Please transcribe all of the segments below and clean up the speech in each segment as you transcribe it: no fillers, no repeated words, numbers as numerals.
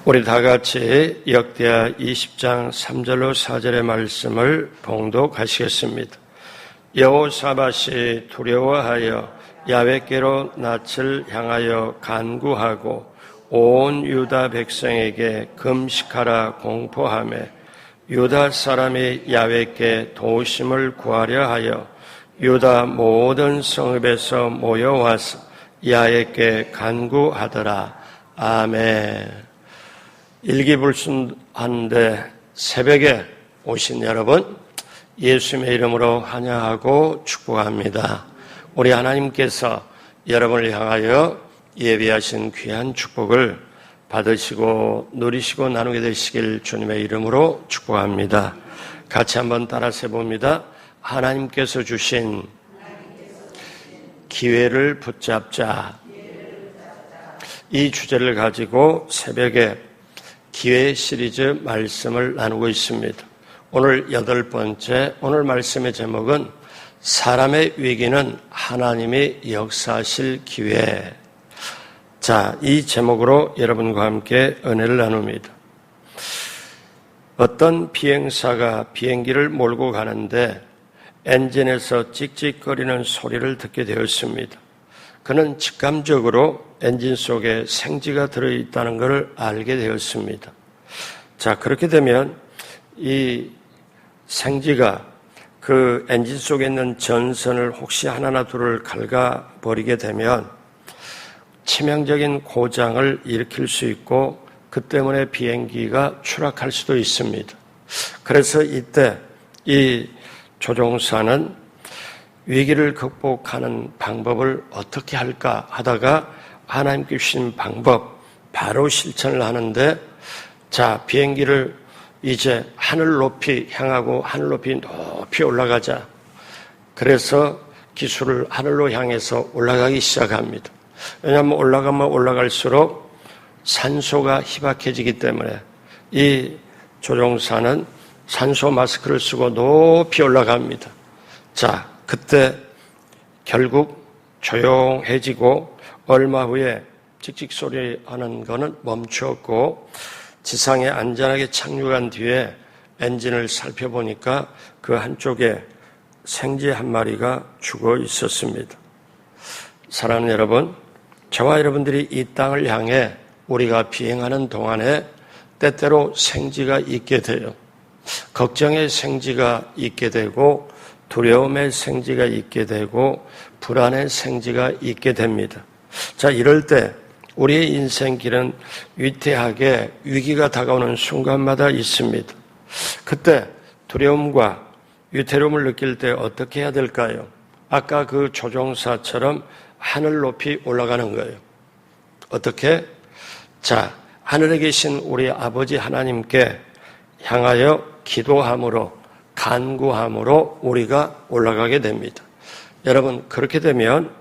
우리 다 같이 역대하 20장 3절로 4절의 말씀을 봉독하시겠습니다. 여호사밧이 두려워하여 야훼께로 낯을 향하여 간구하고 온 유다 백성에게 금식하라 공포하며 유다 사람이 야훼께 도우심을 구하려 하여 유다 모든 성읍에서 모여와서 야훼께 간구하더라. 아멘. 일기불순한데 새벽에 오신 여러분, 예수님의 이름으로 환영하고 축복합니다. 우리 하나님께서 여러분을 향하여 예비하신 귀한 축복을 받으시고 누리시고 나누게 되시길 주님의 이름으로 축복합니다. 같이 한번 따라서 해봅니다. 하나님께서 주신 기회를 붙잡자. 이 주제를 가지고 새벽에 기회 시리즈 말씀을 나누고 있습니다. 오늘 8번째, 오늘 말씀의 제목은 사람의 위기는 하나님이 역사하실 기회. 자, 이 제목으로 여러분과 함께 은혜를 나눕니다. 어떤 비행사가 비행기를 몰고 가는데 엔진에서 찍찍거리는 소리를 듣게 되었습니다. 그는 직감적으로 엔진 속에 생지가 들어있다는 것을 알게 되었습니다. 자, 그렇게 되면 이 생지가 그 엔진 속에 있는 전선을 혹시 하나나 둘을 갉아버리게 되면 치명적인 고장을 일으킬 수 있고 그 때문에 비행기가 추락할 수도 있습니다. 그래서 이때 이 조종사는 위기를 극복하는 방법을 어떻게 할까 하다가 하나님께 주신 방법 바로 실천을 하는데, 자, 비행기를 이제 하늘 높이 향하고 하늘 높이 올라가자. 그래서 기술을 하늘로 향해서 올라가기 시작합니다. 왜냐하면 올라가면 올라갈수록 산소가 희박해지기 때문에 이 조종사는 산소 마스크를 쓰고 높이 올라갑니다. 자, 그때 결국 조용해지고 얼마 후에 찍찍 소리 하는 거는 멈추었고 지상에 안전하게 착륙한 뒤에 엔진을 살펴보니까 그 한쪽에 생쥐 한 마리가 죽어 있었습니다. 사랑하는 여러분, 저와 여러분들이 이 땅을 향해 우리가 비행하는 동안에 때때로 생쥐가 있게 돼요. 걱정의 생쥐가 있게 되고 두려움의 생쥐가 있게 되고 불안의 생쥐가 있게 됩니다. 자, 이럴 때 우리의 인생길은 위태하게 위기가 다가오는 순간마다 있습니다. 그때 두려움과 위태로움을 느낄 때 어떻게 해야 될까요? 아까 그 조종사처럼 하늘 높이 올라가는 거예요. 어떻게? 자, 하늘에 계신 우리 아버지 하나님께 향하여 기도함으로 간구함으로 우리가 올라가게 됩니다. 여러분, 그렇게 되면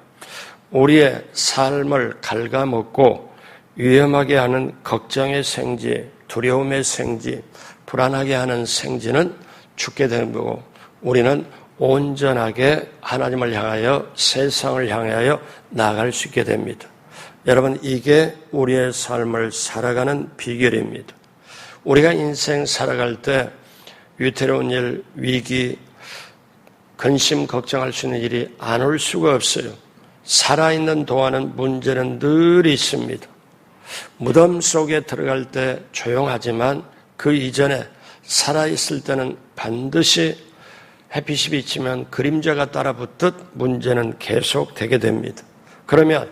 우리의 삶을 갉아먹고 위험하게 하는 걱정의 생쥐, 두려움의 생쥐, 불안하게 하는 생쥐는 죽게 되는 거고 우리는 온전하게 하나님을 향하여 세상을 향하여 나아갈 수 있게 됩니다. 여러분, 이게 우리의 삶을 살아가는 비결입니다. 우리가 인생 살아갈 때 위태로운 일, 위기, 근심, 걱정할 수 있는 일이 안 올 수가 없어요. 살아있는 동안은 문제는 늘 있습니다. 무덤 속에 들어갈 때 조용하지만 그 이전에 살아있을 때는 반드시 햇빛이 비치면 그림자가 따라붙듯 문제는 계속 되게 됩니다. 그러면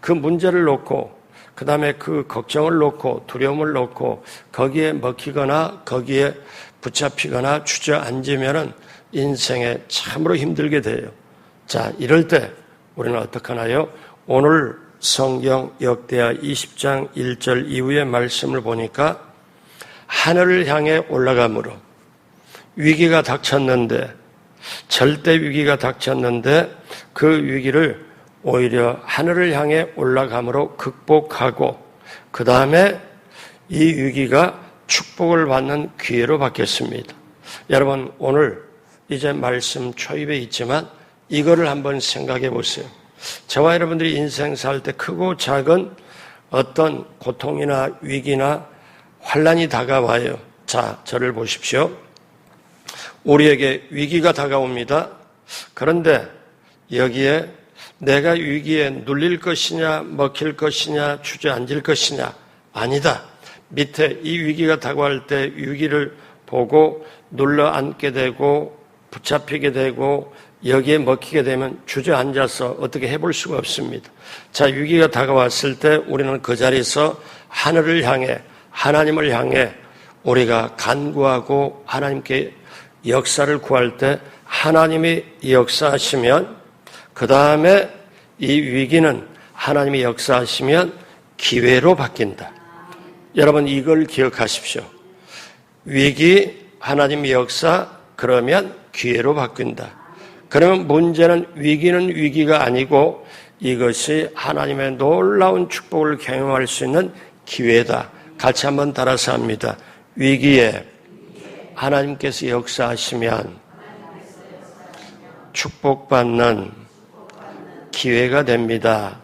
그 문제를 놓고 그 다음에 그 걱정을 놓고 두려움을 놓고 거기에 먹히거나 거기에 붙잡히거나 주저앉으면 인생에 참으로 힘들게 돼요. 자, 이럴 때 우리는 어떻게 하나요? 오늘 성경 역대하 20장 1절 이후의 말씀을 보니까 하늘을 향해 올라감으로 위기가 닥쳤는데 절대 위기가 닥쳤는데 그 위기를 오히려 하늘을 향해 올라감으로 극복하고 그 다음에 이 위기가 축복을 받는 기회로 바뀌었습니다. 여러분, 오늘 이제 말씀 초입에 있지만 이거를 한번 생각해 보세요. 저와 여러분들이 인생 살 때 크고 작은 어떤 고통이나 위기나 환난이 다가와요. 자, 저를 보십시오. 우리에게 위기가 다가옵니다. 그런데 여기에 내가 위기에 눌릴 것이냐, 먹힐 것이냐, 주저앉을 것이냐, 아니다. 밑에 이 위기가 다가올 때 위기를 보고 눌러 앉게 되고 붙잡히게 되고 여기에 먹히게 되면 주저앉아서 어떻게 해볼 수가 없습니다. 자, 위기가 다가왔을 때 우리는 그 자리에서 하늘을 향해, 하나님을 향해 우리가 간구하고 하나님께 역사를 구할 때 하나님이 역사하시면, 그 다음에 이 위기는 하나님이 역사하시면 기회로 바뀐다. 여러분, 이걸 기억하십시오. 위기, 하나님의 역사, 그러면 기회로 바뀐다. 그러면 문제는 위기는 위기가 아니고 이것이 하나님의 놀라운 축복을 경험할 수 있는 기회다. 같이 한번 따라서 합니다. 위기에 하나님께서 역사하시면 축복받는 기회가 됩니다.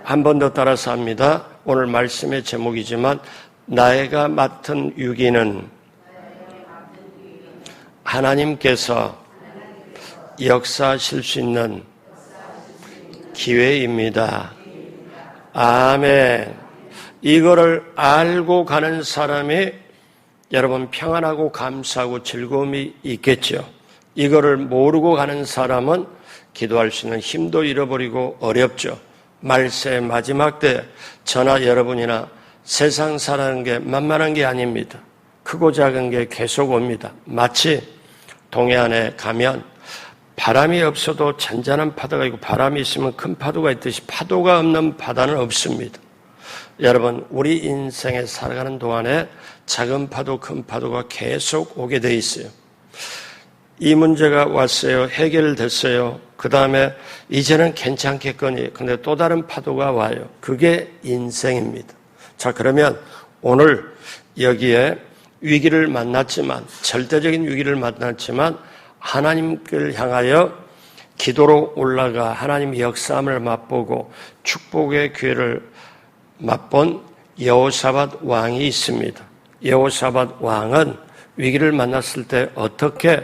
한 번 더 따라서 합니다. 오늘 말씀의 제목이지만 나애가 맡은 위기는 하나님께서 역사하실 수 있는 기회입니다. 아멘. 이거를 알고 가는 사람이 여러분 평안하고 감사하고 즐거움이 있겠죠. 이거를 모르고 가는 사람은 기도할 수 있는 힘도 잃어버리고 어렵죠. 말세 마지막 때 저나 여러분이나 세상 살아가는 게 만만한 게 아닙니다. 크고 작은 게 계속 옵니다. 마치 동해안에 가면 바람이 없어도 잔잔한 파도가 있고 바람이 있으면 큰 파도가 있듯이 파도가 없는 바다는 없습니다. 여러분, 우리 인생에 살아가는 동안에 작은 파도, 큰 파도가 계속 오게 돼 있어요. 이 문제가 왔어요. 해결됐어요. 그 다음에 이제는 괜찮겠거니. 근데 또 다른 파도가 와요. 그게 인생입니다. 자, 그러면 오늘 여기에 위기를 만났지만, 절대적인 위기를 만났지만 하나님을 향하여 기도로 올라가 하나님의 역사함을 맛보고 축복의 기회를 맛본 여호사밧 왕이 있습니다. 여호사밧 왕은 위기를 만났을 때 어떻게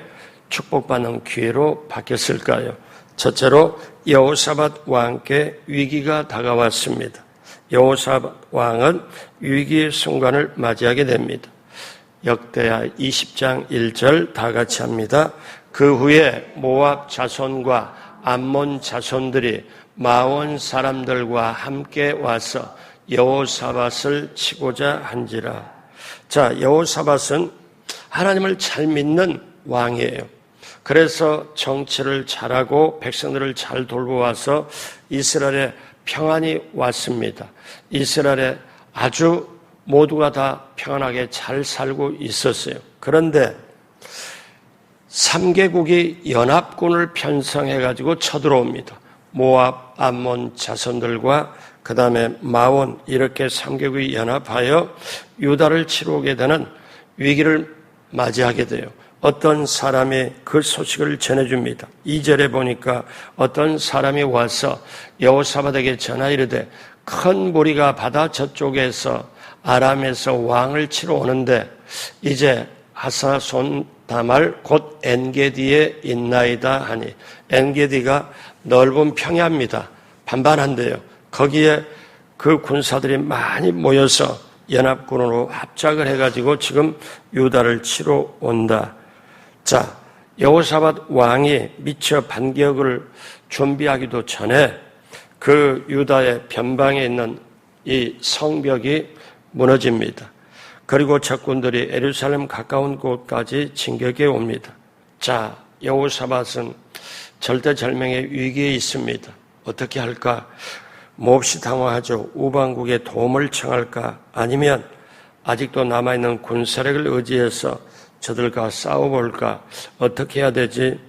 축복받는 기회로 바뀌었을까요? 첫째로 여호사밧 왕께 위기가 다가왔습니다. 여호사밧 왕은 위기의 순간을 맞이하게 됩니다. 역대하 20장 1절 다 같이 합니다. 그 후에 모압 자손과 암몬 자손들이 마온 사람들과 함께 와서 여호사밧을 치고자 한지라. 자, 여호사밧은 하나님을 잘 믿는 왕이에요. 그래서 정치를 잘하고 백성들을 잘 돌보아서 이스라엘에 평안이 왔습니다. 이스라엘에 아주 모두가 다 평안하게 잘 살고 있었어요. 그런데 3개국이 연합군을 편성해가지고 쳐들어옵니다. 모압, 암몬 자손들과 그 다음에 마온, 이렇게 3개국이 연합하여 유다를 치러 오게 되는 위기를 맞이하게 돼요. 어떤 사람이 그 소식을 전해줍니다. 2절에 보니까 어떤 사람이 와서 여호사밧에게 전하 이르되 큰 무리가 바다 저쪽에서 아람에서 왕을 치러 오는데 이제 하사손 다말 곧 엔게디에 있나이다 하니, 엔게디가 넓은 평야입니다. 반반한데요. 거기에 그 군사들이 많이 모여서 연합군으로 합작을 해가지고 지금 유다를 치러 온다. 자, 여호사밧 왕이 미처 반격을 준비하기도 전에 그 유다의 변방에 있는 이 성벽이 무너집니다. 그리고 적군들이 예루살렘 가까운 곳까지 진격해 옵니다. 자, 여호사밧은 절대절명의 위기에 있습니다. 어떻게 할까? 몹시 당황하죠. 우방국의 도움을 청할까? 아니면 아직도 남아있는 군사력을 의지해서 저들과 싸워볼까? 어떻게 해야 되지?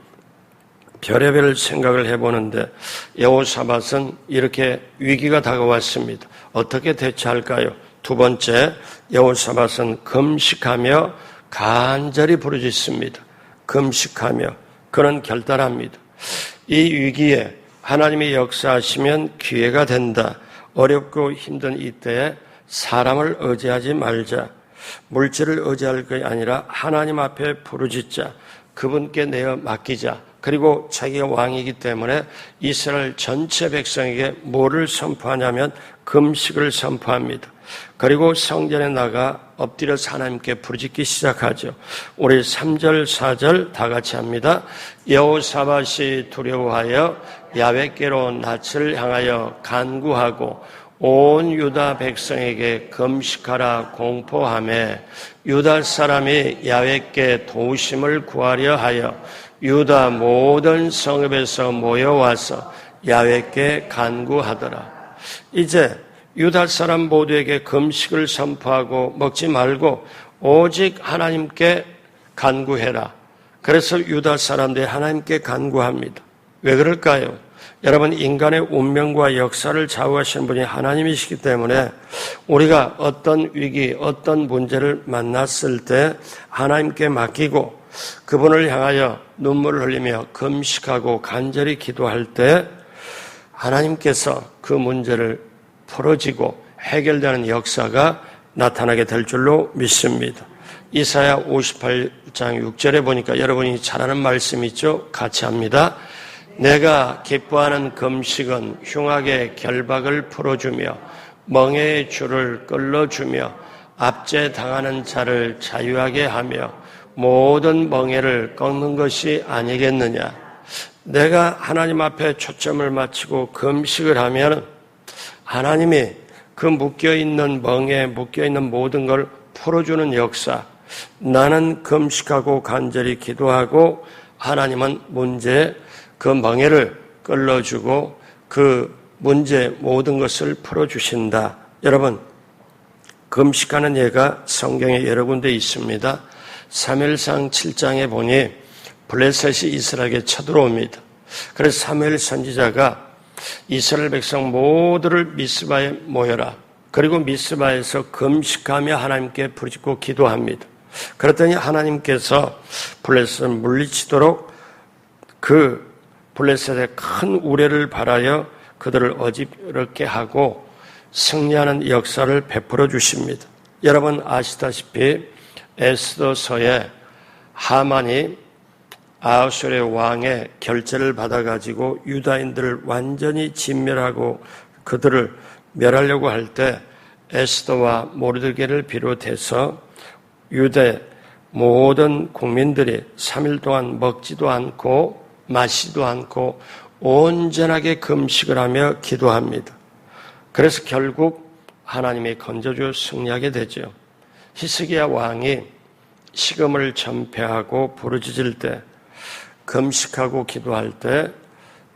별의별 생각을 해보는데 여호사밧은 이렇게 위기가 다가왔습니다. 어떻게 대처할까요? 두 번째, 여호사밧은 금식하며 간절히 부르짖습니다. 금식하며 그는 결단합니다. 이 위기에 하나님이 역사하시면 기회가 된다. 어렵고 힘든 이때에 사람을 의지하지 말자. 물질을 의지할 것이 아니라 하나님 앞에 부르짖자. 그분께 내어 맡기자. 그리고 자기가 왕이기 때문에 이스라엘 전체 백성에게 뭐를 선포하냐면 금식을 선포합니다. 그리고 성전에 나가 엎드려서 하나님께 부르짖기 시작하죠. 우리 3절, 4절 다 같이 합니다. 여호사밧이 두려워하여 야훼께로 낯을 향하여 간구하고 온 유다 백성에게 금식하라 공포하며 유다 사람이 야훼께 도우심을 구하려 하여 유다 모든 성읍에서 모여와서 야훼께 간구하더라. 이제 유다 사람 모두에게 금식을 선포하고 먹지 말고 오직 하나님께 간구해라. 그래서 유다 사람들이 하나님께 간구합니다. 왜 그럴까요? 여러분, 인간의 운명과 역사를 좌우하시는 분이 하나님이시기 때문에 우리가 어떤 위기, 어떤 문제를 만났을 때 하나님께 맡기고 그분을 향하여 눈물을 흘리며 금식하고 간절히 기도할 때 하나님께서 그 문제를 풀어지고 해결되는 역사가 나타나게 될 줄로 믿습니다. 이사야 58장 6절에 보니까 여러분이 잘 아는 말씀 있죠? 같이 합니다. 내가 기뻐하는 금식은 흉악의 결박을 풀어주며 멍에의 줄을 끌어주며 압제당하는 자를 자유하게 하며 모든 멍에를 꺾는 것이 아니겠느냐. 내가 하나님 앞에 초점을 맞추고 금식을 하면 하나님이 그 묶여있는 멍에 묶여있는 모든 걸 풀어주는 역사. 나는 금식하고 간절히 기도하고 하나님은 문제 그 멍에를 끌어주고 그 문제 모든 것을 풀어주신다. 여러분, 금식하는 예가 성경에 여러 군데 있습니다. 사무엘상 7장에 보니 블레셋이 이스라엘에게 쳐들어옵니다. 그래서 사무엘 선지자가 이스라엘 백성 모두를 미스바에 모여라. 그리고 미스바에서 금식하며 하나님께 부르짖고 기도합니다. 그랬더니 하나님께서 블레셋을 물리치도록 그 블레셋의 큰 우레를 발하여 그들을 어지럽게 하고 승리하는 역사를 베풀어 주십니다. 여러분 아시다시피 에스더서에 하만이 아수르의 왕의 결제를 받아가지고 유다인들을 완전히 진멸하고 그들을 멸하려고 할 때 에스더와 모르드게를 비롯해서 유대 모든 국민들이 3일 동안 먹지도 않고 마시지도 않고 온전하게 금식을 하며 기도합니다. 그래서 결국 하나님이 건져주어 승리하게 되죠. 히스기야 왕이 식음을 전폐하고 부르짖을 때 금식하고 기도할 때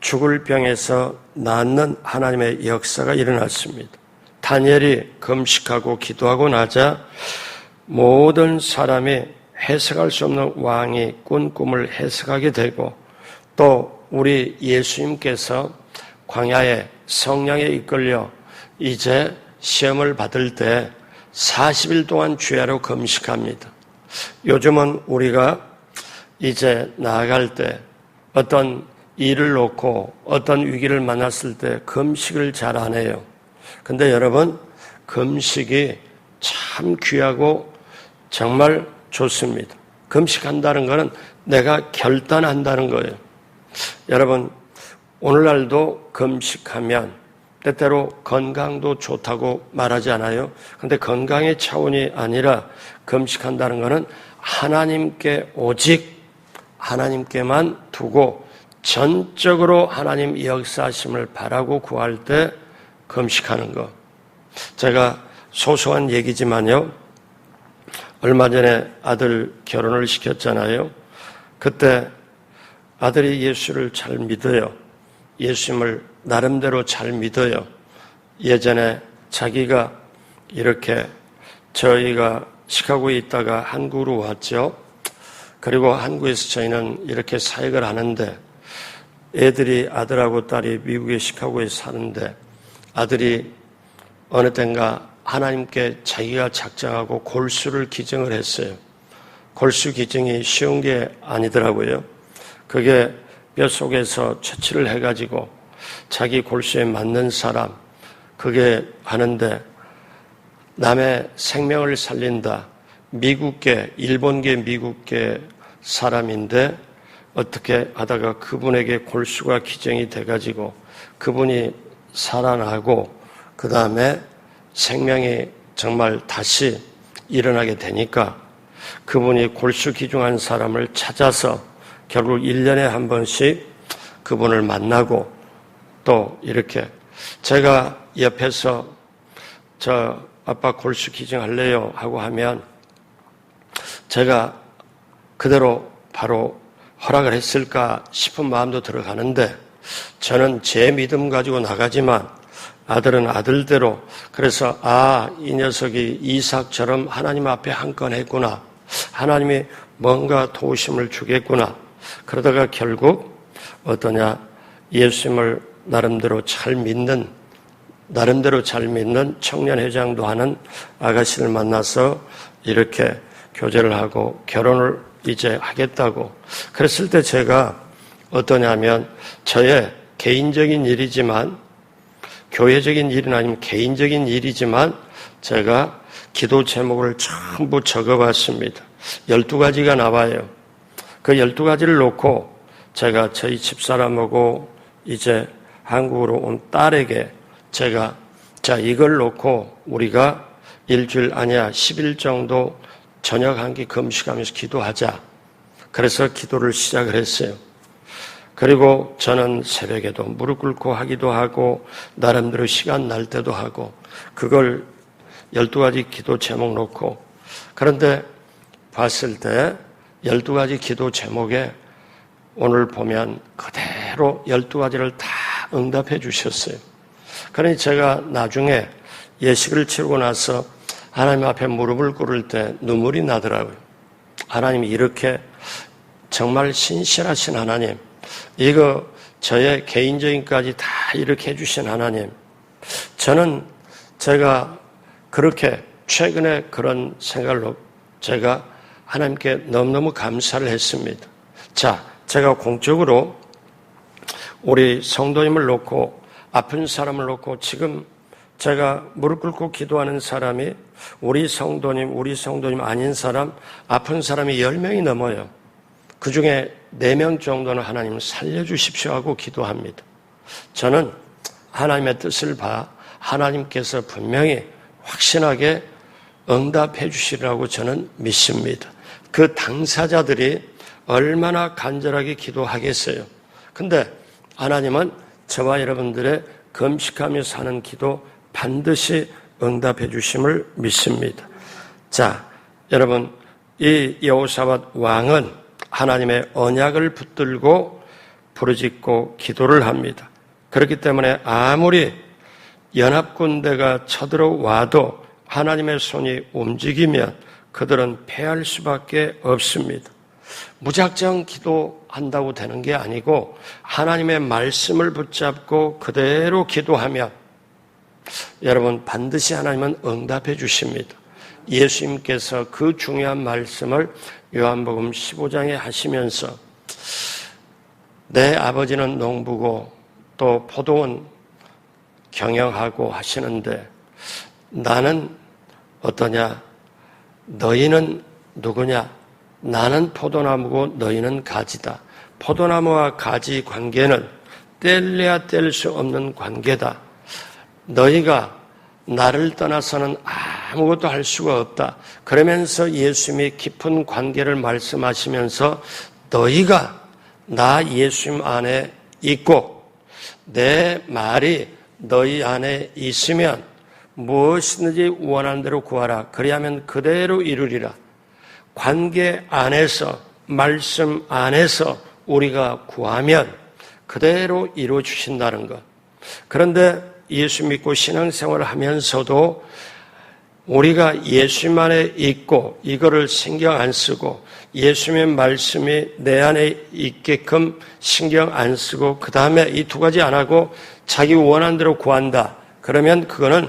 죽을 병에서 낫는 하나님의 역사가 일어났습니다. 다니엘이 금식하고 기도하고 나자 모든 사람이 해석할 수 없는 왕이 꾼 꿈을 해석하게 되고 또 우리 예수님께서 광야에 성령에 이끌려 이제 시험을 받을 때 40일 동안 주야로 금식합니다. 요즘은 우리가 이제 나아갈 때 어떤 일을 놓고 어떤 위기를 만났을 때 금식을 잘 안 해요. 근데 여러분, 금식이 참 귀하고 정말 좋습니다. 금식한다는 것은 내가 결단한다는 거예요. 여러분, 오늘날도 금식하면 때때로 건강도 좋다고 말하지 않아요? 근데 건강의 차원이 아니라 금식한다는 것은 하나님께 오직 하나님께만 두고 전적으로 하나님 역사하심을 바라고 구할 때 금식하는 것. 제가 소소한 얘기지만요. 얼마 전에 아들 결혼을 시켰잖아요. 그때 아들이 예수를 잘 믿어요. 예수님을 나름대로 잘 믿어요. 예전에 자기가 이렇게 저희가 시카고에 있다가 한국으로 왔죠. 그리고 한국에서 저희는 이렇게 사역을 하는데 애들이 아들하고 딸이 미국의 시카고에 사는데 아들이 어느 땐가 하나님께 자기가 작정하고 골수를 기증을 했어요. 골수 기증이 쉬운 게 아니더라고요. 그게 뼛속에서 채취를 해가지고 자기 골수에 맞는 사람 그게 하는데 남의 생명을 살린다. 미국계, 일본계, 미국계 사람인데 어떻게 하다가 그분에게 골수가 기증이 돼가지고 그분이 살아나고 그 다음에 생명이 정말 다시 일어나게 되니까 그분이 골수 기증한 사람을 찾아서 결국 1년에 한 번씩 그분을 만나고 또 이렇게 제가 옆에서 저 아빠 골수 기증할래요 하고 하면 제가 그대로 바로 허락을 했을까 싶은 마음도 들어가는데 저는 제 믿음 가지고 나가지만 아들은 아들대로 그래서 이 녀석이 이삭처럼 하나님 앞에 한 건 했구나. 하나님이 뭔가 도우심을 주겠구나. 그러다가 결국 어떠냐 예수님을 나름대로 잘 믿는 청년회장도 하는 아가씨를 만나서 이렇게 교제를 하고 결혼을 이제 하겠다고 그랬을 때 제가 어떠냐면 저의 개인적인 일이지만 교회적인 일은 아니면 개인적인 일이지만 제가 기도 제목을 전부 적어봤습니다. 12가지가 나와요. 그 12가지를 놓고 제가 저희 집사람하고 이제 한국으로 온 딸에게 제가 자 이걸 놓고 우리가 일주일 아니야 10일 정도 저녁 한 끼 금식하면서 기도하자. 그래서 기도를 시작을 했어요. 그리고 저는 새벽에도 무릎 꿇고 하기도 하고 나름대로 시간 날 때도 하고 그걸 12가지 기도 제목 놓고 그런데 봤을 때 12가지 기도 제목에 오늘 보면 그대로 12가지를 다 응답해 주셨어요. 그러니 제가 나중에 예식을 치르고 나서 하나님 앞에 무릎을 꿇을 때 눈물이 나더라고요. 하나님이 이렇게 정말 신실하신 하나님, 이거 저의 개인적인까지 다 이렇게 해주신 하나님. 저는 제가 그렇게 최근에 그런 생각으로 제가 하나님께 너무너무 감사를 했습니다. 자, 제가 공적으로 우리 성도님을 놓고 아픈 사람을 놓고 지금 제가 무릎 꿇고 기도하는 사람이 우리 성도님 아닌 사람, 아픈 사람이 10명이 넘어요. 그 중에 4명 정도는 하나님 살려주십시오 하고 기도합니다. 저는 하나님의 뜻을 봐 하나님께서 분명히 확신하게 응답해 주시리라고 저는 믿습니다. 그 당사자들이 얼마나 간절하게 기도하겠어요. 근데 하나님은 저와 여러분들의 금식하며 사는 기도 반드시 응답해 주심을 믿습니다. 자, 여러분, 이 여호사밧 왕은 하나님의 언약을 붙들고 부르짖고 기도를 합니다. 그렇기 때문에 아무리 연합군대가 쳐들어와도 하나님의 손이 움직이면 그들은 패할 수밖에 없습니다. 무작정 기도한다고 되는 게 아니고 하나님의 말씀을 붙잡고 그대로 기도하면 여러분 반드시 하나님은 응답해 주십니다. 예수님께서 그 중요한 말씀을 요한복음 15장에 하시면서 내 아버지는 농부고 또 포도원 경영하고 하시는데 나는 어떠냐? 너희는 누구냐? 나는 포도나무고 너희는 가지다. 포도나무와 가지 관계는 뗄래야 뗄 수 없는 관계다. 너희가 나를 떠나서는 아무것도 할 수가 없다. 그러면서 예수님이 깊은 관계를 말씀하시면서 너희가 나 예수님 안에 있고 내 말이 너희 안에 있으면 무엇이든지 원하는 대로 구하라. 그리하면 그대로 이루리라. 관계 안에서 말씀 안에서 우리가 구하면 그대로 이루어 주신다는 것. 그런데 예수 믿고 신앙생활을 하면서도 우리가 예수님 안에 있고 이거를 신경 안 쓰고 예수님의 말씀이 내 안에 있게끔 신경 안 쓰고 그 다음에 이 2가지 안 하고 자기 원하는 대로 구한다. 그러면 그거는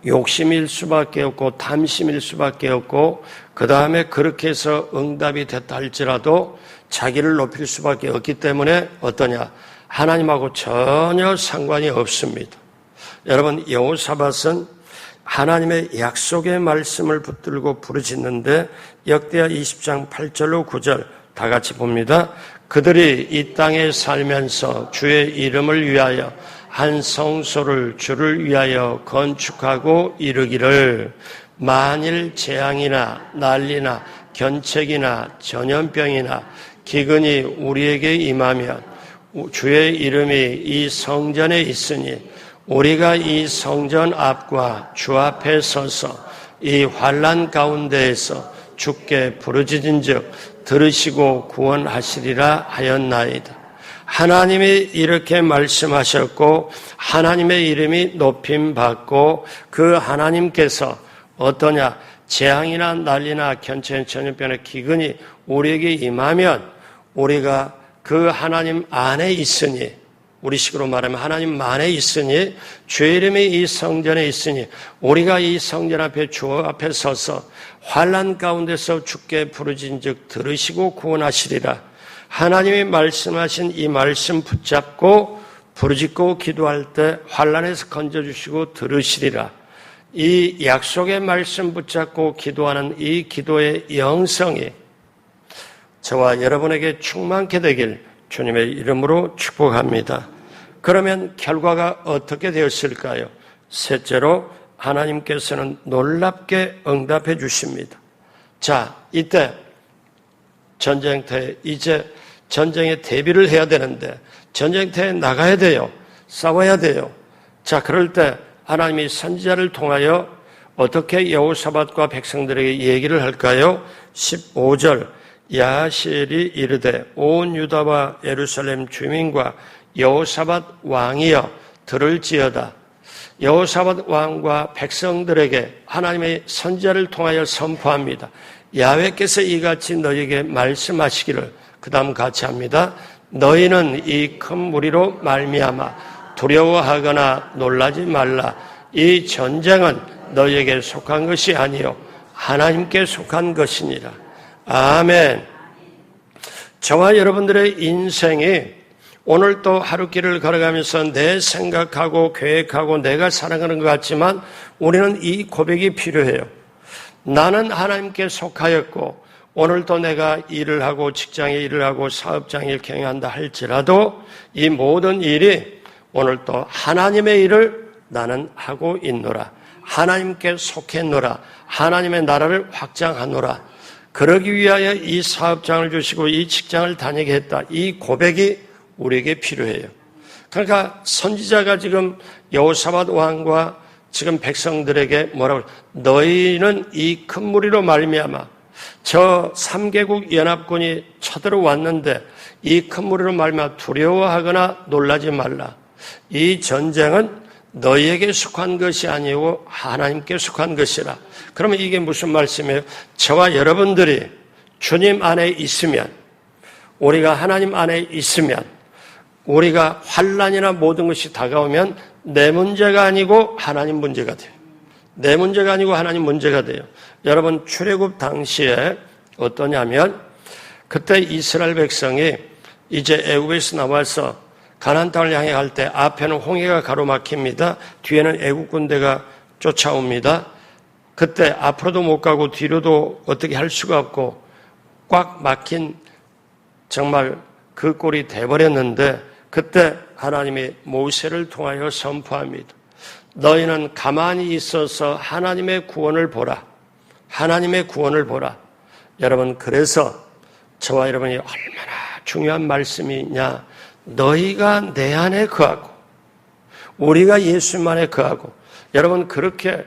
욕심일 수밖에 없고 탐심일 수밖에 없고 그 다음에 그렇게 해서 응답이 됐다 할지라도 자기를 높일 수밖에 없기 때문에 어떠냐? 하나님하고 전혀 상관이 없습니다. 여러분 여호사밧은 하나님의 약속의 말씀을 붙들고 부르짖는데 역대하 20장 8절로 9절 다 같이 봅니다. 그들이 이 땅에 살면서 주의 이름을 위하여 한 성소를 주를 위하여 건축하고 이르기를 만일 재앙이나 난리나 견책이나 전염병이나 기근이 우리에게 임하면 주의 이름이 이 성전에 있으니 우리가 이 성전 앞과 주 앞에 서서 이 환난 가운데에서 주께 부르짖은즉 들으시고 구원하시리라 하였나이다. 하나님이 이렇게 말씀하셨고 하나님의 이름이 높임받고 그 하나님께서 어떠냐? 재앙이나 난리나 견책, 전염병이나 기근이 우리에게 임하면 우리가 그 하나님 안에 있으니, 우리식으로 말하면 하나님 안에 있으니, 주의 이름이 이 성전에 있으니 우리가 이 성전 앞에 주 앞에 서서 환난 가운데서 주께 부르짖은즉 들으시고 구원하시리라. 하나님이 말씀하신 이 말씀 붙잡고 부르짖고 기도할 때 환난에서 건져주시고 들으시리라. 이 약속의 말씀 붙잡고 기도하는 이 기도의 영성이 저와 여러분에게 충만케 되길 주님의 이름으로 축복합니다. 그러면 결과가 어떻게 되었을까요? 셋째로 하나님께서는 놀랍게 응답해 주십니다. 자, 이때 전쟁터에 이제 전쟁에 대비를 해야 되는데 전쟁터에 나가야 돼요. 싸워야 돼요. 자, 그럴 때 하나님이 선지자를 통하여 어떻게 여호사밧과 백성들에게 얘기를 할까요? 15절 야하시엘이 이르되 온 유다와 예루살렘 주민과 여호사밧 왕이여 들을지어다. 여호사밧 왕과 백성들에게 하나님의 선지자를 통하여 선포합니다. 야훼께서 이같이 너희에게 말씀하시기를. 그 다음 같이 합니다. 너희는 이 큰 무리로 말미암아 두려워하거나 놀라지 말라. 이 전쟁은 너희에게 속한 것이 아니요 하나님께 속한 것이니라. 아멘. 저와 여러분들의 인생이 오늘 또 하루길을 걸어가면서 내 생각하고 계획하고 내가 살아가는 것 같지만 우리는 이 고백이 필요해요. 나는 하나님께 속하였고 오늘도 내가 일을 하고 직장에 일을 하고 사업장에 일 경영한다 할지라도 이 모든 일이 오늘도 하나님의 일을 나는 하고 있노라. 하나님께 속했노라. 하나님의 나라를 확장하노라. 그러기 위하여 이 사업장을 주시고 이 직장을 다니게 했다. 이 고백이 우리에게 필요해요. 그러니까 선지자가 지금 여호사밧 왕과 지금 백성들에게 뭐라고 너희는 이 큰 무리로 말미암아 저 3개국 연합군이 쳐들어왔는데 이 큰 무리로 말미암아 두려워하거나 놀라지 말라. 이 전쟁은 너희에게 속한 것이 아니고 하나님께 속한 것이라. 그러면 이게 무슨 말씀이에요? 저와 여러분들이 주님 안에 있으면, 우리가 하나님 안에 있으면, 우리가 환난이나 모든 것이 다가오면 내 문제가 아니고 하나님 문제가 돼요. 내 문제가 아니고 하나님 문제가 돼요. 여러분 출애굽 당시에 어떠냐면 그때 이스라엘 백성이 이제 애굽에서 나와서 가나안 땅을 향해 갈 때 앞에는 홍해가 가로막힙니다. 뒤에는 애국 군대가 쫓아옵니다. 그때 앞으로도 못 가고 뒤로도 어떻게 할 수가 없고 꽉 막힌 정말 그 꼴이 돼버렸는데 그때 하나님이 모세를 통하여 선포합니다. 너희는 가만히 있어서 하나님의 구원을 보라. 하나님의 구원을 보라. 여러분 그래서 저와 여러분이 얼마나 중요한 말씀이냐. 너희가 내 안에 거하고 우리가 예수님 안에 거하고 여러분 그렇게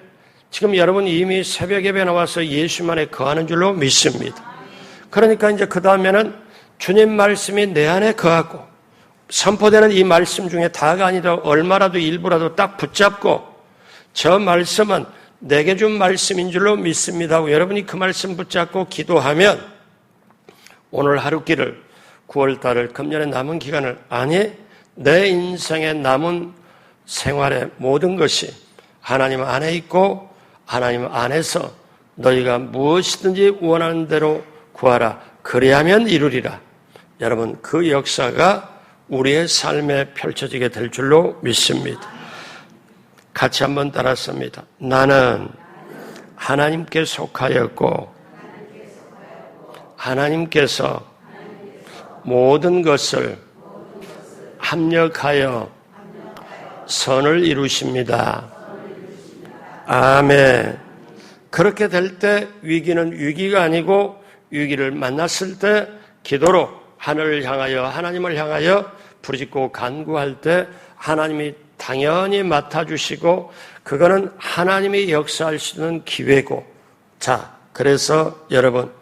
지금 여러분 이미 새벽 예배 나와서 예수님 안에 거하는 줄로 믿습니다. 그러니까 이제 그 다음에는 주님 말씀이 내 안에 거하고 선포되는 이 말씀 중에 다가 아니라 얼마라도 일부라도 딱 붙잡고 저 말씀은 내게 준 말씀인 줄로 믿습니다 하고 여러분이 그 말씀 붙잡고 기도하면 오늘 하루길을 9월달을 금년의 남은 기간을 아니 내 인생의 남은 생활의 모든 것이 하나님 안에 있고 하나님 안에서 너희가 무엇이든지 원하는 대로 구하라. 그리하면 이루리라. 여러분 그 역사가 우리의 삶에 펼쳐지게 될 줄로 믿습니다. 같이 한번 따랐습니다. 나는 하나님께 속하였고 하나님께서 모든 것을 합력하여 선을 이루십니다. 아멘. 그렇게 될 때 위기는 위기가 아니고 위기를 만났을 때 기도로 하늘을 향하여 하나님을 향하여 부르짖고 간구할 때 하나님이 당연히 맡아주시고 그거는 하나님이 역사할 수 있는 기회고, 자, 그래서 여러분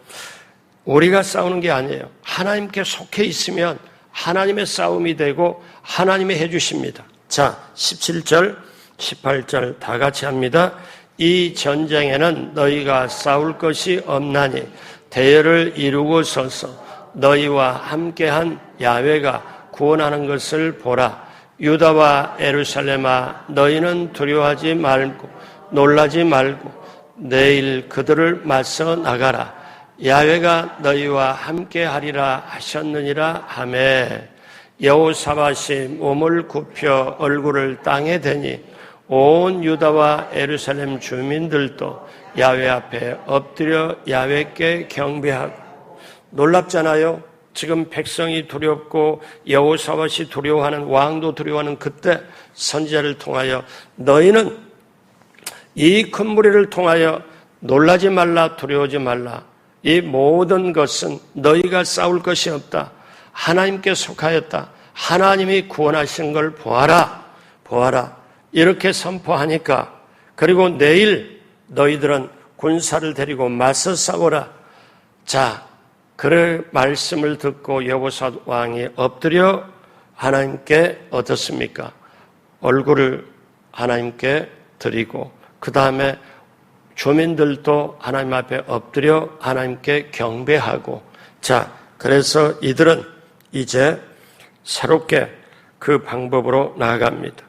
우리가 싸우는 게 아니에요. 하나님께 속해 있으면 하나님의 싸움이 되고 하나님이 해주십니다. 자, 17절 18절 다 같이 합니다. 이 전쟁에는 너희가 싸울 것이 없나니 대열을 이루고 서서 너희와 함께한 야훼가 구원하는 것을 보라. 유다와 예루살렘아, 너희는 두려워하지 말고 놀라지 말고 내일 그들을 맞서 나가라. 야훼가 너희와 함께하리라 하셨느니라 하매, 여호사밧이 몸을 굽혀 얼굴을 땅에 대니 온 유다와 예루살렘 주민들도 야훼 앞에 엎드려 야훼께 경배하고. 놀랍잖아요. 지금 백성이 두렵고 여호사밧이 두려워하는, 왕도 두려워하는 그때 선지자를 통하여 너희는 이 큰 무리를 통하여 놀라지 말라, 두려워하지 말라. 이 모든 것은 너희가 싸울 것이 없다. 하나님께 속하였다. 하나님이 구원하신 걸 보아라. 보아라. 이렇게 선포하니까, 그리고 내일 너희들은 군사를 데리고 맞서 싸워라. 자, 그 말씀을 듣고 여호사밧 왕이 엎드려 하나님께 어떻습니까? 얼굴을 하나님께 드리고 그 다음에 주민들도 하나님 앞에 엎드려 하나님께 경배하고. 자, 그래서 이들은 이제 새롭게 그 방법으로 나아갑니다.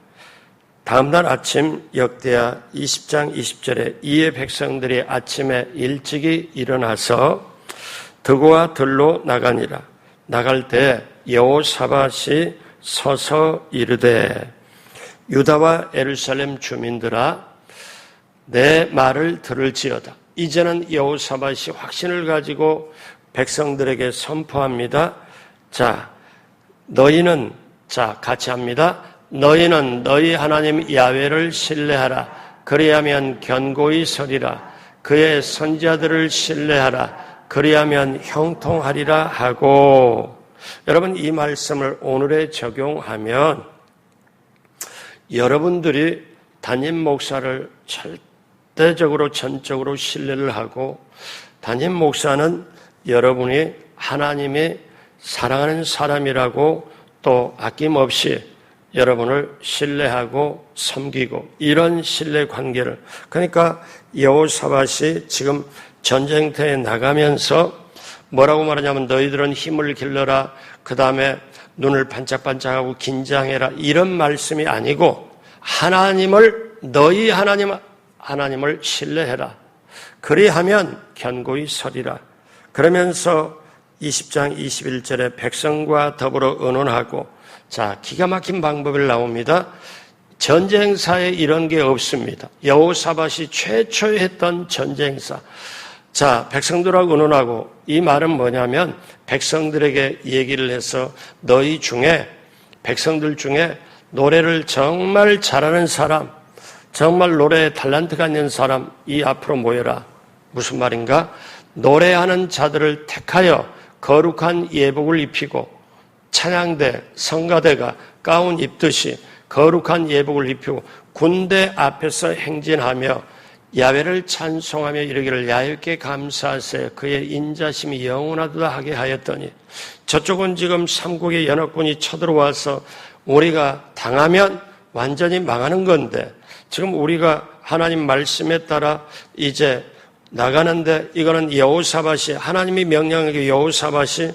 다음날 아침 역대하 20장 20절에 이에 백성들이 아침에 일찍이 일어나서 드고와 들로 나가니라. 나갈 때 여호사밧이 서서 이르되, 유다와 예루살렘 주민들아, 내 말을 들을지어다. 이제는 여호사밧이 확신을 가지고 백성들에게 선포합니다. 자, 너희는, 자, 같이 합니다. 너희는 너희 하나님 야훼를 신뢰하라. 그리하면 견고히 서리라. 그의 선지자들을 신뢰하라. 그리하면 형통하리라 하고. 여러분, 이 말씀을 오늘에 적용하면 여러분들이 담임 목사를 절대적으로 전적으로 신뢰를 하고, 담임 목사는 여러분이 하나님이 사랑하는 사람이라고 또 아낌없이 여러분을 신뢰하고 섬기고, 이런 신뢰 관계를, 그러니까 여호사밧이 지금 전쟁터에 나가면서 뭐라고 말하냐면 하냐면 너희들은 힘을 길러라, 그 다음에 눈을 반짝반짝하고 긴장해라, 이런 말씀이 아니고 하나님을, 너희 하나님을 신뢰해라. 그리하면 견고히 서리라. 그러면서 20장 21절에 백성과 더불어 의논하고, 자, 기가 막힌 방법을 나옵니다. 전쟁사에 이런 게 없습니다. 여호사밧이 최초에 했던 전쟁사. 자, 백성들하고 의논하고, 이 말은 뭐냐면 백성들에게 얘기를 해서 너희 중에, 백성들 중에 노래를 정말 잘하는 사람, 정말 노래에 탤런트가 있는 사람, 이 앞으로 모여라. 무슨 말인가? 노래하는 자들을 택하여 거룩한 예복을 입히고, 찬양대, 성가대가 가운 입듯이 거룩한 예복을 입히고 군대 앞에서 행진하며 야훼를 찬송하며 이르기를 야훼께 감사하세 그의 인자심이 영원하도다 하게 하였더니, 저쪽은 지금 삼국의 연합군이 쳐들어와서 우리가 당하면 완전히 망하는 건데, 지금 우리가 하나님 말씀에 따라 이제 나가는데, 이거는 여호사밧이, 하나님이 명령하게 여호사밧이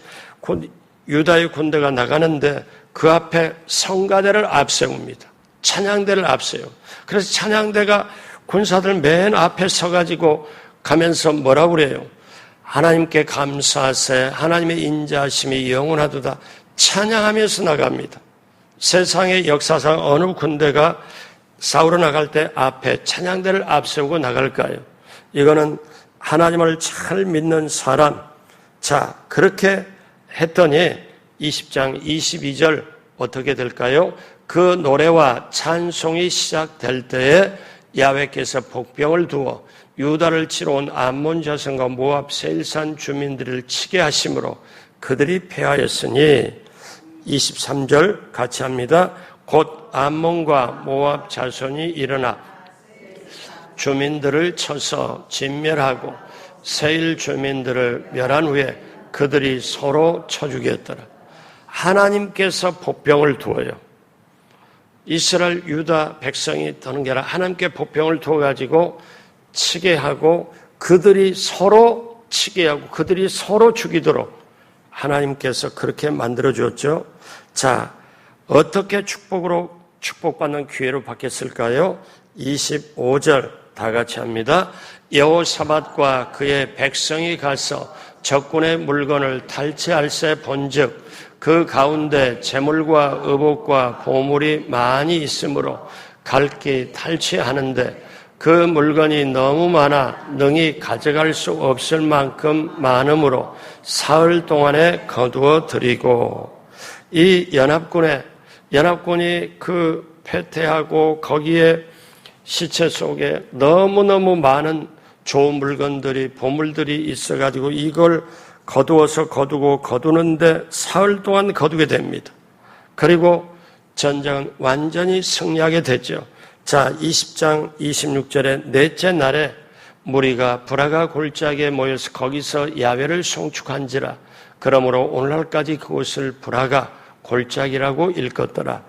유다의 군대가 나가는데 그 앞에 성가대를 앞세웁니다. 찬양대를 앞세워. 그래서 찬양대가 군사들 맨 앞에 서가지고 가면서 뭐라고 그래요? 하나님께 감사하세 하나님의 인자하심이 영원하도다 찬양하면서 나갑니다. 세상의 역사상 어느 군대가 싸우러 나갈 때 앞에 찬양대를 앞세우고 나갈까요? 이거는 하나님을 잘 믿는 사람. 자, 그렇게 했더니 20장 22절 어떻게 될까요? 그 노래와 찬송이 시작될 때에 야훼께서 복병을 두어 유다를 치러 온 암몬 자손과 모압 세일산 주민들을 치게 하심으로 그들이 패하였으니 23절 같이 합니다. 곧 암몬과 모압 자손이 일어나 주민들을 쳐서 진멸하고 세일 주민들을 멸한 후에 그들이 서로 쳐 죽였더라. 하나님께서 복병을 두어요. 이스라엘 유다 백성이 떠는 게 아니라 하나님께 복병을 두어가지고 치게 하고 그들이 서로 치게 하고 그들이 서로 죽이도록 하나님께서 그렇게 만들어 주었죠. 자, 어떻게 축복받는 기회로 바뀌었을까요? 25절 다 같이 합니다. 여호사밧과 그의 백성이 가서 적군의 물건을 탈취할세 본즉 그 가운데 재물과 의복과 보물이 많이 있으므로 갈기 탈취하는데 그 물건이 너무 많아 능히 가져갈 수 없을 만큼 많으므로 사흘 동안에 거두어 드리고 이 연합군이 그 패퇴하고 거기에 시체 속에 너무너무 많은 좋은 물건들이 보물들이 있어가지고 이걸 거두어서 거두는데 사흘 동안 거두게 됩니다. 그리고 전쟁은 완전히 승리하게 되죠. 자, 20장 26절에 넷째 날에 무리가 브라가 골짜기에 모여서 거기서 야훼를 송축한지라. 그러므로 오늘날까지 그곳을 브라가 골짜기라고 일컫더라.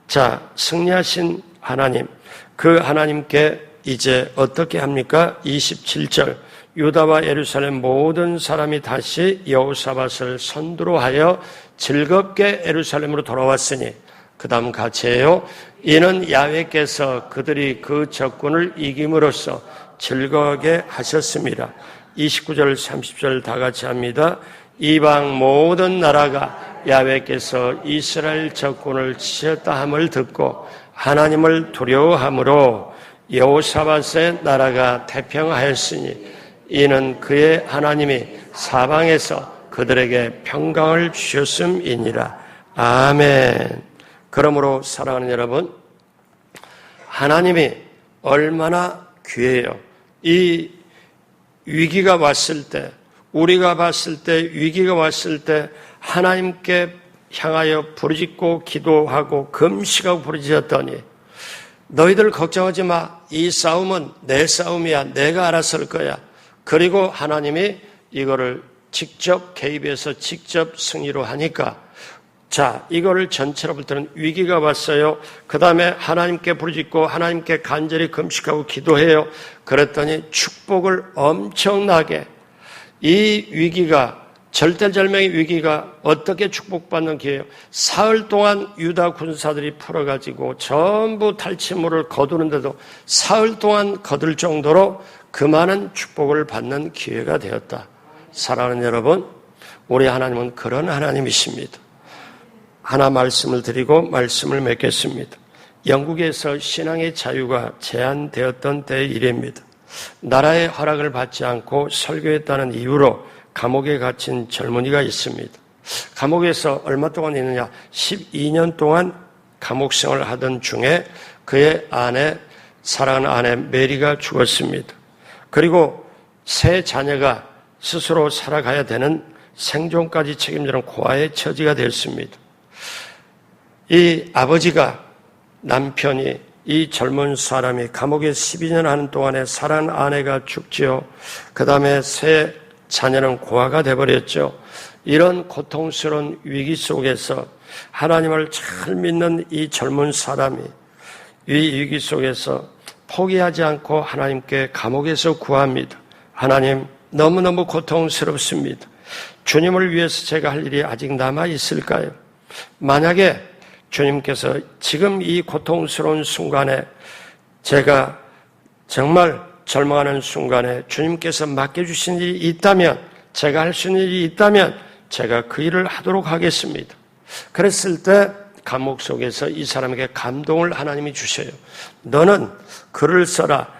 자, 승리하신 하나님, 그 하나님께 이제 어떻게 합니까? 27절 유다와 예루살렘 모든 사람이 다시 여호사밧을 선두로 하여 즐겁게 예루살렘으로 돌아왔으니 그 다음 같이 해요. 이는 야훼께서 그들이 그 적군을 이김으로써 즐거워하게 하셨습니다. 29절 30절 다 같이 합니다. 이방 모든 나라가 야훼께서 이스라엘 적군을 치셨다 함을 듣고 하나님을 두려워함으로 여호사밧의 나라가 태평하였으니 이는 그의 하나님이 사방에서 그들에게 평강을 주셨음이니라. 아멘. 그러므로 사랑하는 여러분, 하나님이 얼마나 귀해요. 이 위기가 왔을 때, 우리가 봤을 때, 위기가 왔을 때 하나님께 향하여 부르짖고 기도하고 금식하고 부르짖었더니 너희들 걱정하지 마. 이 싸움은 내 싸움이야. 내가 알아서 할 거야. 그리고 하나님이 이거를 직접 개입해서 직접 승리로 하니까 자, 이거를 전체로 볼 때는 위기가 왔어요. 그 다음에 하나님께 부르짖고 하나님께 간절히 금식하고 기도해요. 그랬더니 축복을 엄청나게 이 위기가 절대절명의 위기가 어떻게 축복받는 기회예요? 사흘 동안 유다 군사들이 풀어가지고 전부 탈취물을 거두는데도 사흘 동안 거둘 정도로 그 많은 축복을 받는 기회가 되었다. 사랑하는 여러분, 우리 하나님은 그런 하나님이십니다. 하나 말씀을 드리고 말씀을 맺겠습니다. 영국에서 신앙의 자유가 제한되었던 때의 일입니다. 나라의 허락을 받지 않고 설교했다는 이유로 감옥에 갇힌 젊은이가 있습니다. 감옥에서 얼마 동안 있느냐? 12년 동안 감옥 생활을 하던 중에 그의 사랑하는 아내 메리가 죽었습니다. 그리고 세 자녀가 스스로 살아가야 되는 생존까지 책임지는 고아의 처지가 됐습니다. 이 아버지가 남편이 이 젊은 사람이 감옥에 12년 하는 동안에 사랑하는 아내가 죽지요. 그 다음에 세 자녀는 고아가 돼버렸죠. 이런 고통스러운 위기 속에서 하나님을 잘 믿는 이 젊은 사람이 이 위기 속에서 포기하지 않고 하나님께 감옥에서 구합니다. 하나님, 너무너무 고통스럽습니다. 주님을 위해서 제가 할 일이 아직 남아 있을까요? 만약에 주님께서 지금 이 고통스러운 순간에 제가 정말 절망하는 순간에 주님께서 맡겨주신 일이 있다면, 제가 할 수 있는 일이 있다면 제가 그 일을 하도록 하겠습니다. 그랬을 때 감옥 속에서 이 사람에게 감동을 하나님이 주셔요. 너는 글을 써라.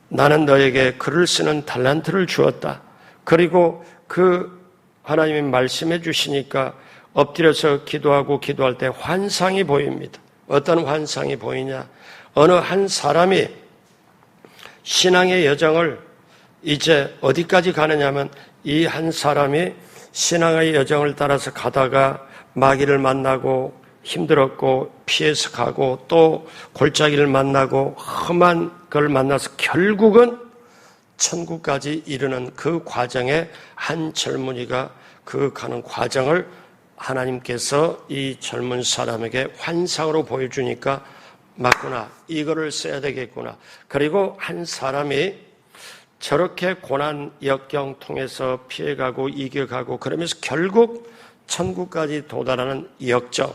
나는 너에게 글을 쓰는 달란트를 주었다. 그리고 그 하나님이 말씀해 주시니까 엎드려서 기도하고 기도할 때 환상이 보입니다. 어떤 환상이 보이냐? 어느 한 사람이 신앙의 여정을 이제 어디까지 가느냐면 이 한 사람이 신앙의 여정을 따라서 가다가 마귀를 만나고 힘들었고 피해서 가고 또 골짜기를 만나고 험한 걸 만나서 결국은 천국까지 이르는 그 과정에 한 젊은이가 그 가는 과정을 하나님께서 이 젊은 사람에게 환상으로 보여주니까 맞구나, 이거를 써야 되겠구나. 그리고 한 사람이 저렇게 고난 역경 통해서 피해가고 이겨가고 그러면서 결국 천국까지 도달하는 역정,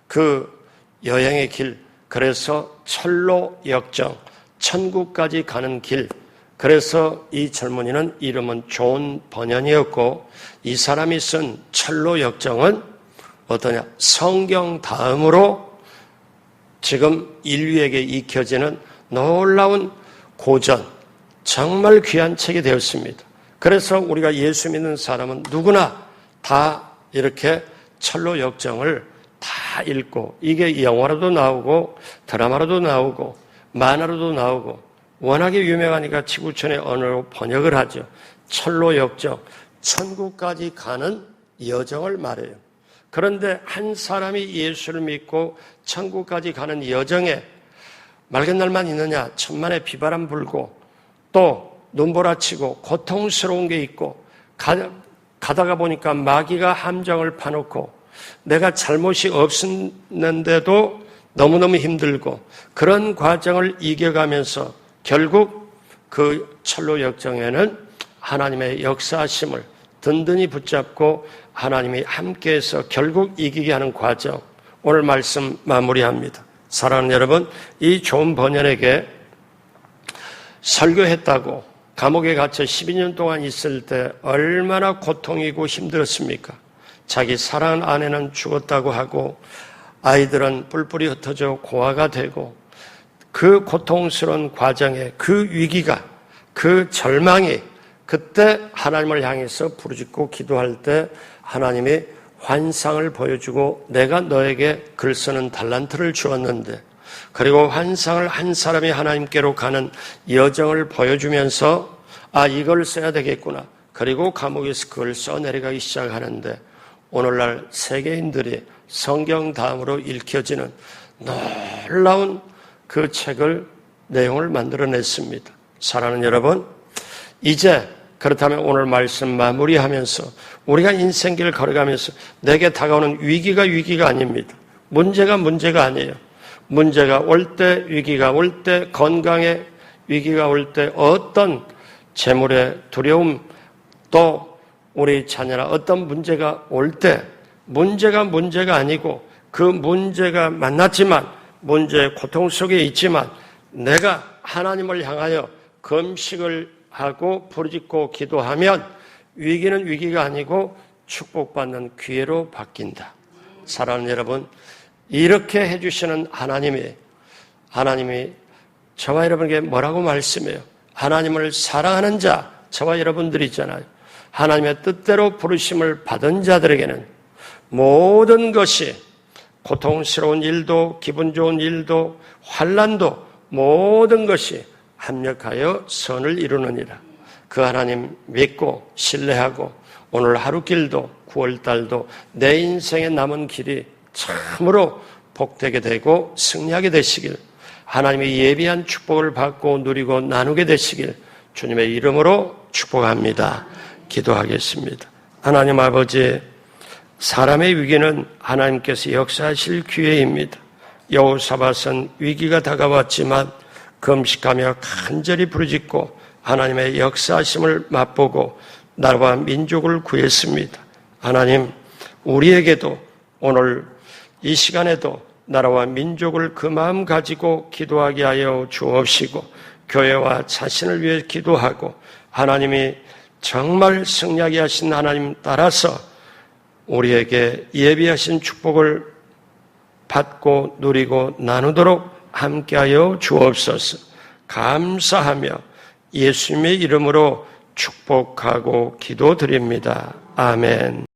그 여행의 길, 그래서 철로 역정, 천국까지 가는 길. 그래서 이 젊은이는 이름은 존 버년이었고 이 사람이 쓴 철로 역정은 어떠냐? 성경 다음으로 지금 인류에게 익혀지는 놀라운 고전, 정말 귀한 책이 되었습니다. 그래서 우리가 예수 믿는 사람은 누구나 다 이렇게 철로 역정을 다 읽고, 이게 영화로도 나오고 드라마로도 나오고 만화로도 나오고 워낙에 유명하니까 지구촌의 언어로 번역을 하죠. 철로 역정, 천국까지 가는 여정을 말해요. 그런데 한 사람이 예수를 믿고 천국까지 가는 여정에 맑은 날만 있느냐? 천만의 비바람 불고 또 눈보라치고 고통스러운 게 있고 가다가 보니까 마귀가 함정을 파놓고 내가 잘못이 없었는데도 너무너무 힘들고 그런 과정을 이겨가면서 결국 그 철로 역정에는 하나님의 역사하심을 든든히 붙잡고 하나님이 함께해서 결국 이기게 하는 과정, 오늘 말씀 마무리합니다. 사랑하는 여러분, 이 존 버년에게 설교했다고 감옥에 갇혀 12년 동안 있을 때 얼마나 고통이고 힘들었습니까? 자기 사랑하는 아내는 죽었다고 하고 아이들은 뿔뿔이 흩어져 고아가 되고 그 고통스러운 과정에 그 위기가, 그 절망이, 그때 하나님을 향해서 부르짖고 기도할 때 하나님이 환상을 보여주고 내가 너에게 글 쓰는 달란트를 주었는데, 그리고 환상을 한 사람이 하나님께로 가는 여정을 보여주면서 아, 이걸 써야 되겠구나. 그리고 감옥에서 그걸 써내려가기 시작하는데 오늘날 세계인들이 성경 다음으로 읽혀지는 놀라운 그 책을, 내용을 만들어냈습니다. 사랑하는 여러분, 이제 그렇다면 오늘 말씀 마무리하면서 우리가 인생길을 걸어가면서 내게 다가오는 위기가 아닙니다. 문제가 아니에요. 문제가 올 때, 위기가 올 때, 건강에 위기가 올 때, 어떤 재물의 두려움, 또 우리 자녀나 어떤 문제가 올 때 문제가 아니고 그 문제가 만났지만 문제의 고통 속에 있지만 내가 하나님을 향하여 금식을 하고 부르짖고 기도하면 위기는 위기가 아니고 축복받는 기회로 바뀐다. 사랑하는 여러분, 이렇게 해주시는 하나님이 저와 여러분에게 뭐라고 말씀해요? 하나님을 사랑하는 자, 저와 여러분들이 있잖아요. 하나님의 뜻대로 부르심을 받은 자들에게는 모든 것이, 고통스러운 일도 기분 좋은 일도 환난도 모든 것이 합력하여 선을 이루느니라. 그 하나님 믿고 신뢰하고 오늘 하루길도 9월달도 내 인생의 남은 길이 참으로 복되게 되고 승리하게 되시길, 하나님의 예비한 축복을 받고 누리고 나누게 되시길 주님의 이름으로 축복합니다. 기도하겠습니다. 하나님 아버지, 사람의 위기는 하나님께서 역사하실 기회입니다. 여호사밧은 위기가 다가왔지만 금식하며 간절히 부르짖고 하나님의 역사하심을 맛보고 나라와 민족을 구했습니다. 하나님, 우리에게도 오늘 이 시간에도 나라와 민족을 그 마음 가지고 기도하게 하여 주옵시고 교회와 자신을 위해 기도하고 하나님이 정말 승리하게 하신 하나님 따라서 우리에게 예비하신 축복을 받고 누리고 나누도록 함께하여 주옵소서. 감사하며 예수님의 이름으로 축복하고 기도드립니다. 아멘.